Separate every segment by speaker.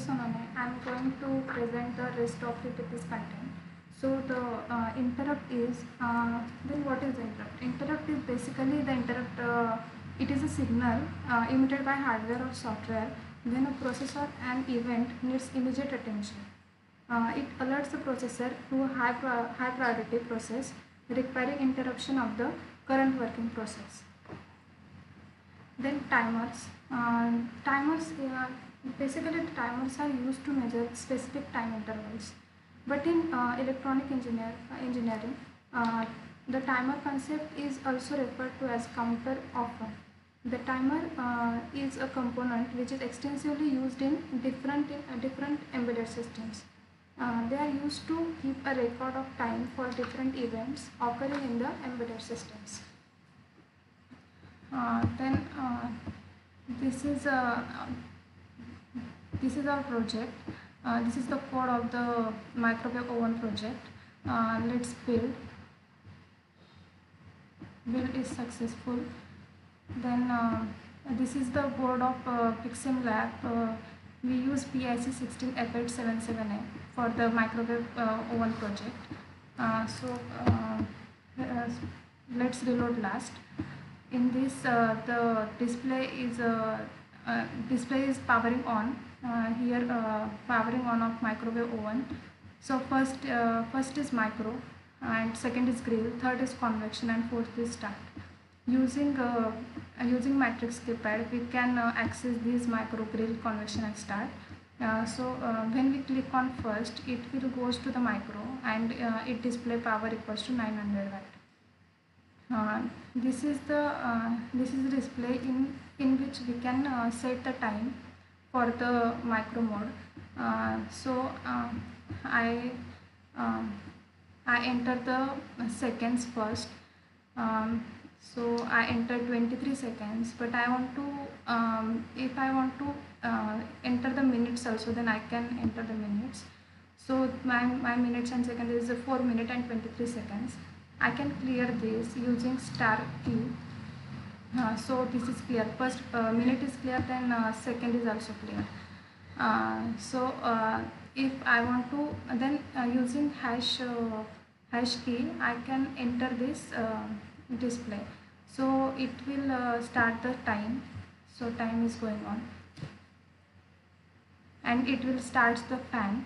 Speaker 1: Sonane. I am going to present the rest of this content. So the interrupt is, then what is the interrupt? Interrupt is basically the interrupt, it is a signal emitted by hardware or software when a processor and event needs immediate attention. It alerts the processor to a high priority process requiring interruption of the current working process. Then timers. Basically the timers are used to measure specific time intervals. But in engineering, the timer concept is also referred to as counter often. The timer is a component which is extensively used in different embedded systems. They are used to keep a record of time for different events occurring in the embedded systems. Then this is our project. This is the code of the microwave oven project. Let's build. Build is successful. Then this is the board of Pixim Lab. We use PIC16F877A for the microwave oven project. Let's reload last. In this, the display is powering on. Here powering on of microwave oven. So first is micro, and second is grill, third is convection, and fourth is start. Using matrix keypad, we can access these micro, grill, convection, and start. When we click on first, it will goes to the micro, and it display power equals to 900 watt. This is the display in which we can set the time for the micro mode. I enter the seconds first. So I enter 23 seconds, but I want to if I want to enter the minutes also, then I can enter the minutes. So my minutes and seconds is 4 minutes and 23 seconds. I can clear this using star key. So this is clear. First minute is clear, then second is also clear. If I want to, then using hash key, I can enter this display. So it will start the time. So time is going on, and it will start the fan.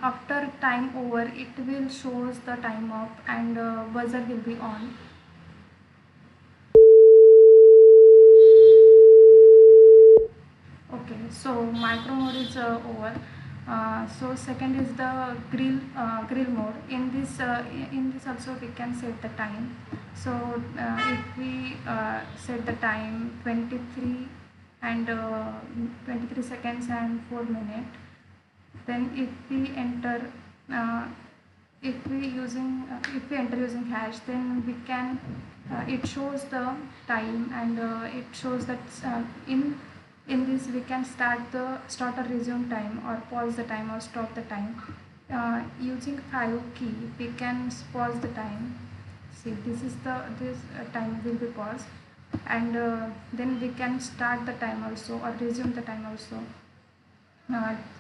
Speaker 1: After time over, it will shows the time up, and buzzer will be on. Okay, so micro mode is over. So second is the grill mode. In this also we can set the time. So if we set the time 23 seconds and 4 minutes, then if we enter using hash, then we can it shows the time, and it shows that in this we can start or resume time, or pause the time, or stop the time. Using 5 key, we can pause the time. See, this time will be paused, and then we can start the time also, or resume the time also.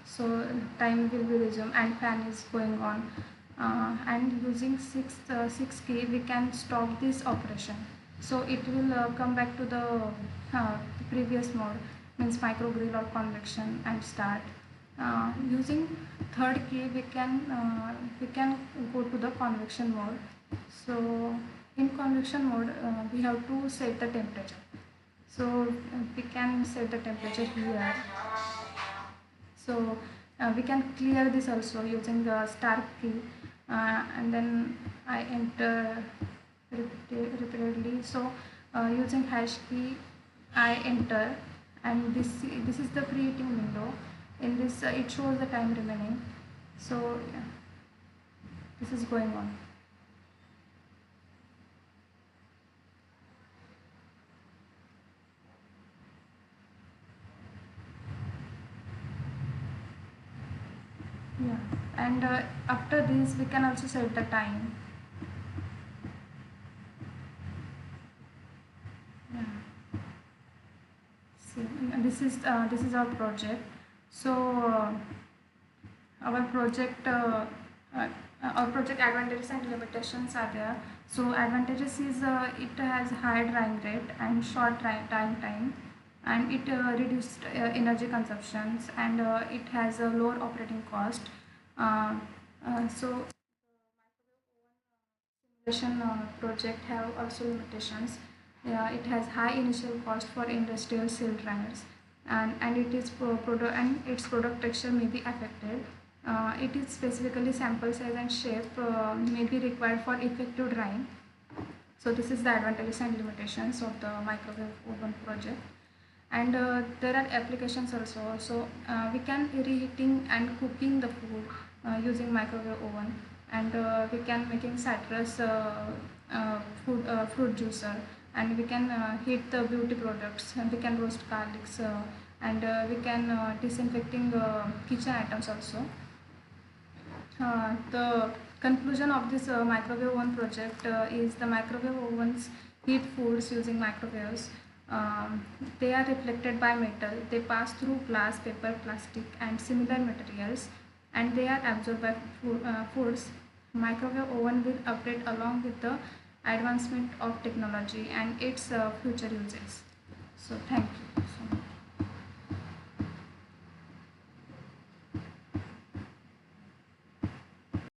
Speaker 1: So time will be resumed, and fan is going on. And using 6 key, we can stop this operation. So it will come back to the previous mode, means micro, grill, or convection, and start. Using third key, we can go to the convection mode. So in convection mode, we have to set the temperature. So we can set the temperature here. So we can clear this also using the star key, and then I enter repeatedly. So using hash key, I enter, and this is the preheating window. In this it shows the time remaining. So yeah, this is going on. Yeah, and after this we can also set the time. this is our project. So our project uh, our project advantages and limitations are there. So advantages is it has high drying rate and short drying time, and it reduced energy consumptions, and it has a lower operating cost. uh, so simulation project have also limitations. It has high initial cost for industrial cell dryers, and it is and its product texture may be affected. It is specifically sample size and shape may be required for effective drying. So this is the advantages and limitations of the microwave oven project. And there are applications also. So we can reheating and cooking the food using microwave oven, and we can making citrus fruit juicer, and we can heat the beauty products, and we can roast garlics, and we can disinfecting kitchen items also. The conclusion of this microwave oven project is the microwave ovens heat foods using microwaves. They are reflected by metal, they pass through glass, paper, plastic, and similar materials, and they are absorbed by foods. Microwave oven will update along with the advancement of technology and its future uses. So, thank you.